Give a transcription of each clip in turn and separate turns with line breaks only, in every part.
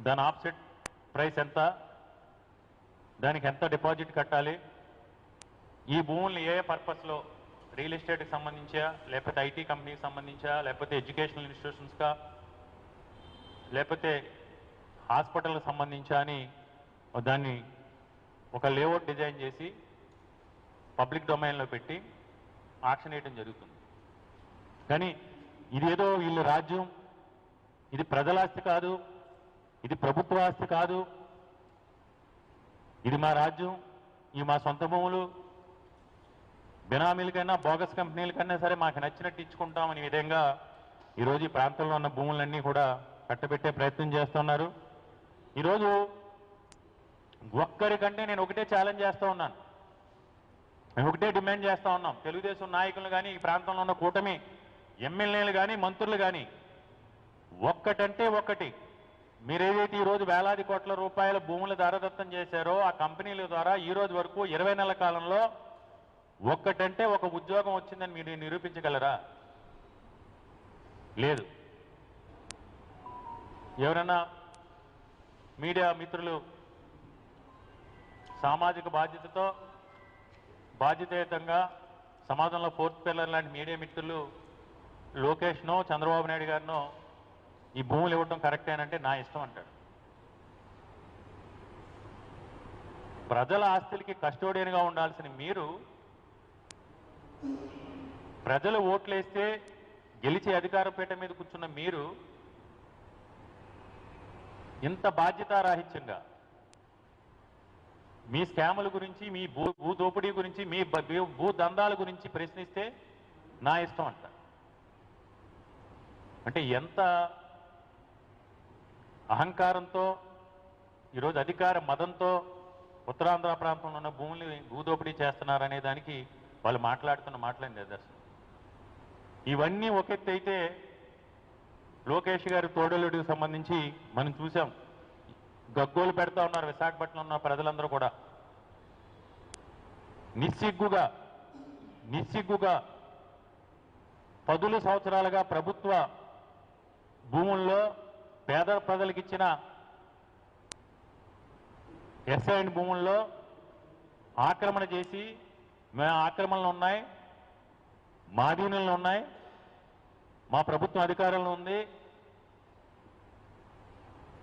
దాని offset price ఎంత, దానికి ఎంత డిపాజిట్ కట్టాలి, ఈ భూముల్ని ఏ పర్పస్లో రియల్ ఎస్టేట్కి సంబంధించా, లేకపోతే ఐటీ కంపెనీకి సంబంధించా, లేకపోతే ఎడ్యుకేషనల్ ఇన్స్టిట్యూషన్స్కా, లేకపోతే హాస్పిటల్కి సంబంధించా అని దాన్ని ఒక లేఅవుట్ డిజైన్ చేసి పబ్లిక్ డొమైన్లో పెట్టి ఆక్షన్ వేయడం జరుగుతుంది. కానీ ఇదేదో వీళ్ళ రాజ్యం, ఇది ప్రజల ఆస్తి కాదు, ఇది ప్రభుత్వ ఆస్తి కాదు, ఇది మా రాజ్యం, ఇవి మా సొంత భూములు, బినామీలకైనా బోగస్ కంపెనీలకైనా సరే మాకు నచ్చినట్టు ఇచ్చుకుంటామనే విధంగా ఈరోజు ఈ ప్రాంతంలో ఉన్న భూములన్నీ కూడా కట్టబెట్టే ప్రయత్నం చేస్తున్నారు. ఈరోజు ఒక్కరికంటే నేను ఒకటే ఛాలెంజ్ చేస్తూ ఉన్నాను, మేము ఒకటే డిమాండ్ చేస్తూ ఉన్నాం. తెలుగుదేశం నాయకులు కానీ, ఈ ప్రాంతంలో ఉన్న కూటమి ఎమ్మెల్యేలు కానీ, మంత్రులు కానీ, ఒక్కటంటే ఒక్కటి, మీరేదైతే ఈరోజు వేలాది కోట్ల రూపాయల భూములు దారదత్తం చేశారో ఆ కంపెనీల ద్వారా ఈ రోజు వరకు 20 నెలల కాలంలో ఒక్కటంటే ఒక ఉద్యోగం వచ్చిందని మీరు నిరూపించగలరా? లేదు. ఎవరన్నా మీడియా మిత్రులు సామాజిక బాధ్యతతో బాధ్యతాయుతంగా సమాజంలో ఫోర్త్ పిల్లర్ లాంటి మీడియా మిత్రులు లోకేష్నో చంద్రబాబు నాయుడు గారినో ఈ భూములు ఇవ్వటం కరెక్టేనంటే నా ఇష్టం అంటాడు. ప్రజల ఆస్తులకి కస్టోడియన్గా ఉండాల్సిన మీరు, ప్రజలు ఓట్లేస్తే గెలిచి అధికార పీఠ మీద కూర్చున్న మీరు ఇంత బాధ్యతారాహిత్యంగా మీ స్కాముల గురించి, మీ భూ దోపిడీ గురించి, మీ భూ దందాల గురించి ప్రశ్నిస్తే నా ఇష్టం అంట. అంటే ఎంత అహంకారంతో ఈరోజు అధికార మదంతో ఉత్తరాంధ్ర ప్రాంతంలో ఉన్న భూముల్ని భూదోపిడీ చేస్తున్నారనే దానికి వాళ్ళు మాట్లాడుతున్న మాటలే నిదర్శనం. ఇవన్నీ ఒక ఎత్తు అయితే లోకేష్ గారి తోడలుడికి సంబంధించి మనం చూసాం, గగ్గోలు పెడతా ఉన్నారు విశాఖపట్నంలో ఉన్న ప్రజలందరూ కూడా. నిస్సిగ్గుగా 10 సంవత్సరాలుగా ప్రభుత్వ భూముల్లో పేద ప్రజలకు ఇచ్చిన ఎస్ఐన్ భూముల్లో ఆక్రమణ చేసి, మేము ఆక్రమణలు ఉన్నాయి, మా అధీనంలో ఉన్నాయి, మా ప్రభుత్వం అధికారంలో ఉంది,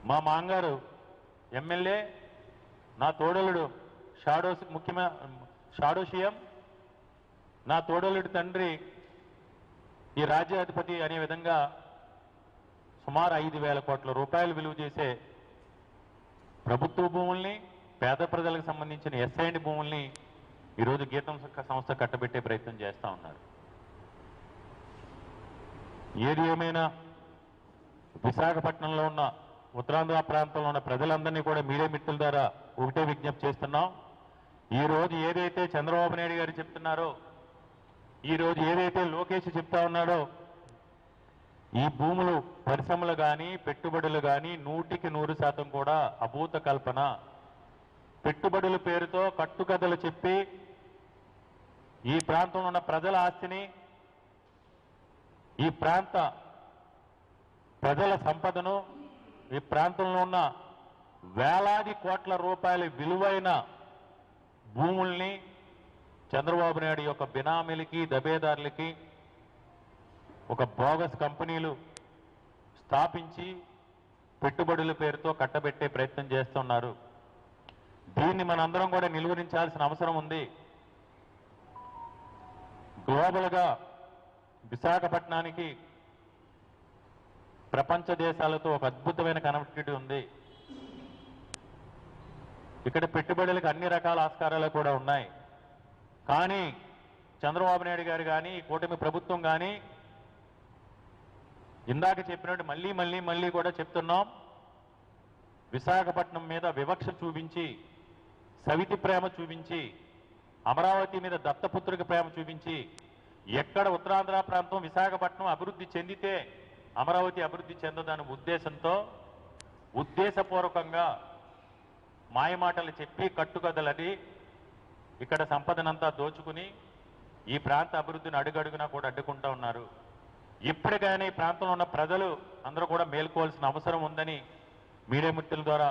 మా మాంగారు ఎమ్మెల్యే, నా తోడలుడు షాడో సీఎం, నా తోడలుడి తండ్రి ఈ రాజ్యాధిపతి అనే విధంగా సుమారు 5,000 కోట్ల రూపాయలు విలువ చేసే ప్రభుత్వ భూముల్ని, పేద ప్రజలకు సంబంధించిన ఎస్ఐండ్ భూముల్ని ఈరోజు గీతం సంస్థ కట్టబెట్టే ప్రయత్నం చేస్తూ ఉన్నారు. ఏది ఏమైనా విశాఖపట్నంలో ఉన్న ఉత్తరాంధ్ర ప్రాంతంలో ఉన్న ప్రజలందరినీ కూడా మీడియా మిత్రుల ద్వారా ఒకటే విజ్ఞప్తి చేస్తున్నాం. ఈరోజు ఏదైతే చంద్రబాబు నాయుడు గారు చెప్తున్నారో, ఈరోజు ఏదైతే లోకేష్ చెప్తా ఉన్నాడో, ఈ భూములు పరిశ్రమలు కానీ పెట్టుబడులు కానీ 100% కూడా అభూత కల్పన. పెట్టుబడుల పేరుతో కట్టుకథలు చెప్పి ఈ ప్రాంతంలో ఉన్న ప్రజల ఆస్తిని, ఈ ప్రాంత ప్రజల సంపదను, ఈ ప్రాంతంలో ఉన్న వేలాది కోట్ల రూపాయల విలువైన భూముల్ని చంద్రబాబు నాయుడు యొక్క బినామీలకి, దబేదారులకి ఒక బోగస్ కంపెనీలు స్థాపించి పెట్టుబడుల పేరుతో కట్టబెట్టే ప్రయత్నం చేస్తున్నారు. దీన్ని మనందరం కూడా నిలువరించాల్సిన అవసరం ఉంది. గ్లోబల్గా విశాఖపట్నానికి ప్రపంచ దేశాలతో ఒక అద్భుతమైన కనెక్టివిటీ ఉంది. ఇక్కడ పెట్టుబడులకు అన్ని రకాల ఆస్కారాలు కూడా ఉన్నాయి. కానీ చంద్రబాబు నాయుడు గారు కానీ, కూటమి ప్రభుత్వం కానీ ఇందాక చెప్పినట్టు మళ్ళీ కూడా చెప్తున్నాం, విశాఖపట్నం మీద వివక్ష చూపించి, సవితి ప్రేమ చూపించి, అమరావతి మీద దత్తపుత్రిక ప్రేమ చూపించి, ఎక్కడ ఉత్తరాంధ్ర ప్రాంతం విశాఖపట్నం అభివృద్ధి చెందితే అమరావతి అభివృద్ధి చెందదనే ఉద్దేశంతో ఉద్దేశపూర్వకంగా మాయమాటలు చెప్పి కట్టుకథలని ఇక్కడ సంపదనంతా దోచుకుని ఈ ప్రాంత అభివృద్ధిని అడుగడుగునా కూడా అడ్డుకుంటా ఉన్నారు. ఇప్పటికైనా ఈ ప్రాంతంలో ఉన్న ప్రజలు అందరూ కూడా మేల్కోవాల్సిన అవసరం ఉందని మీడియా మిత్రుల ద్వారా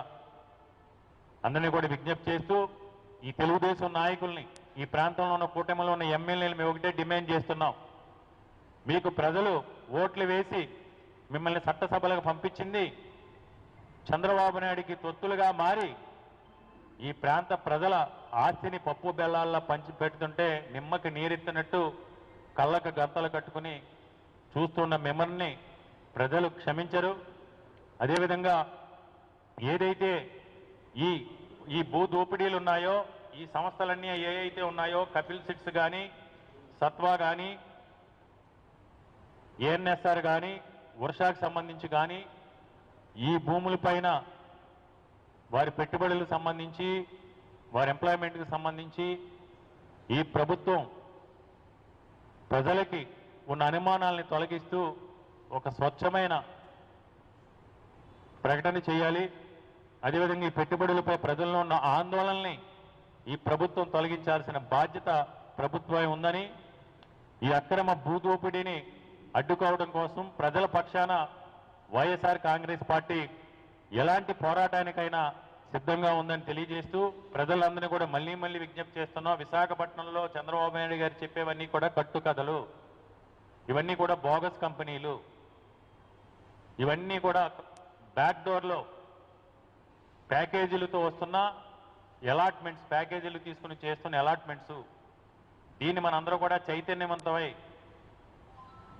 అందరినీ కూడా విజ్ఞప్తి చేస్తూ ఈ తెలుగుదేశం నాయకుల్ని ఈ ప్రాంతంలో ఉన్న కూటమిలో ఉన్న ఎమ్మెల్యేలు మేము ఒకటే డిమాండ్ చేస్తున్నాం. మీకు ప్రజలు ఓట్లు వేసి మిమ్మల్ని చట్టసభలకు పంపించింది చంద్రబాబు నాయుడికి తొత్తులుగా మారి ఈ ప్రాంత ప్రజల ఆస్తిని పప్పు బెల్లాల్లో పంచి పెడుతుంటే నిమ్మకి నీరెత్తినట్టు కళ్ళకు గంతలు కట్టుకుని చూస్తున్న మిమ్మల్ని ప్రజలు క్షమించరు. అదేవిధంగా ఏదైతే ఈ భూ దోపిడీలు ఉన్నాయో, ఈ సంస్థలన్నీ ఏవైతే ఉన్నాయో, కపిల్ సిట్స్ కానీ, సత్వా కానీ, ఏఎన్ఎస్ఆర్ కానీ, వర్షాకు సంబంధించి కానీ, ఈ భూములపైన వారి పెట్టుబడులకు సంబంధించి, వారి ఎంప్లాయ్మెంట్కి సంబంధించి ఈ ప్రభుత్వం ప్రజలకి ఉన్న అనుమానాలని తొలగిస్తూ ఒక స్వచ్ఛమైన ప్రకటన చేయాలి. అదేవిధంగా ఈ పెట్టుబడులపై ప్రజల్లో ఉన్న ఆందోళనల్ని ఈ ప్రభుత్వం తొలగించాల్సిన బాధ్యత ప్రభుత్వం ఉందని, ఈ అక్రమ భూదోపిడీని అడ్డుకోవడం కోసం ప్రజల పక్షాన వైఎస్ఆర్ కాంగ్రెస్ పార్టీ ఎలాంటి పోరాటానికైనా సిద్ధంగా ఉందని తెలియజేస్తూ ప్రజలందరినీ కూడా మళ్ళీ విజ్ఞప్తి చేస్తున్నాం. విశాఖపట్నంలో చంద్రబాబు నాయుడు గారు చెప్పేవన్నీ కూడా కట్టుకథలు, ఇవన్నీ కూడా బోగస్ కంపెనీలు, ఇవన్నీ కూడా బ్యాక్ డోర్లో ప్యాకేజీలతో వస్తున్న అలాట్మెంట్స్, ప్యాకేజీలు తీసుకుని చేస్తున్న అలాట్మెంట్స్. దీన్ని మనందరూ కూడా చైతన్యవంతమై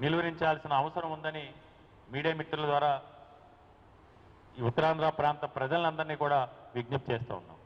నిలువరించాల్సిన అవసరం ఉందని మీడియా మిత్రుల ద్వారా ఈ ఉత్తరాంధ్ర ప్రాంత ప్రజలందరినీ కూడా విజ్ఞప్తి చేస్తూ ఉన్నాం.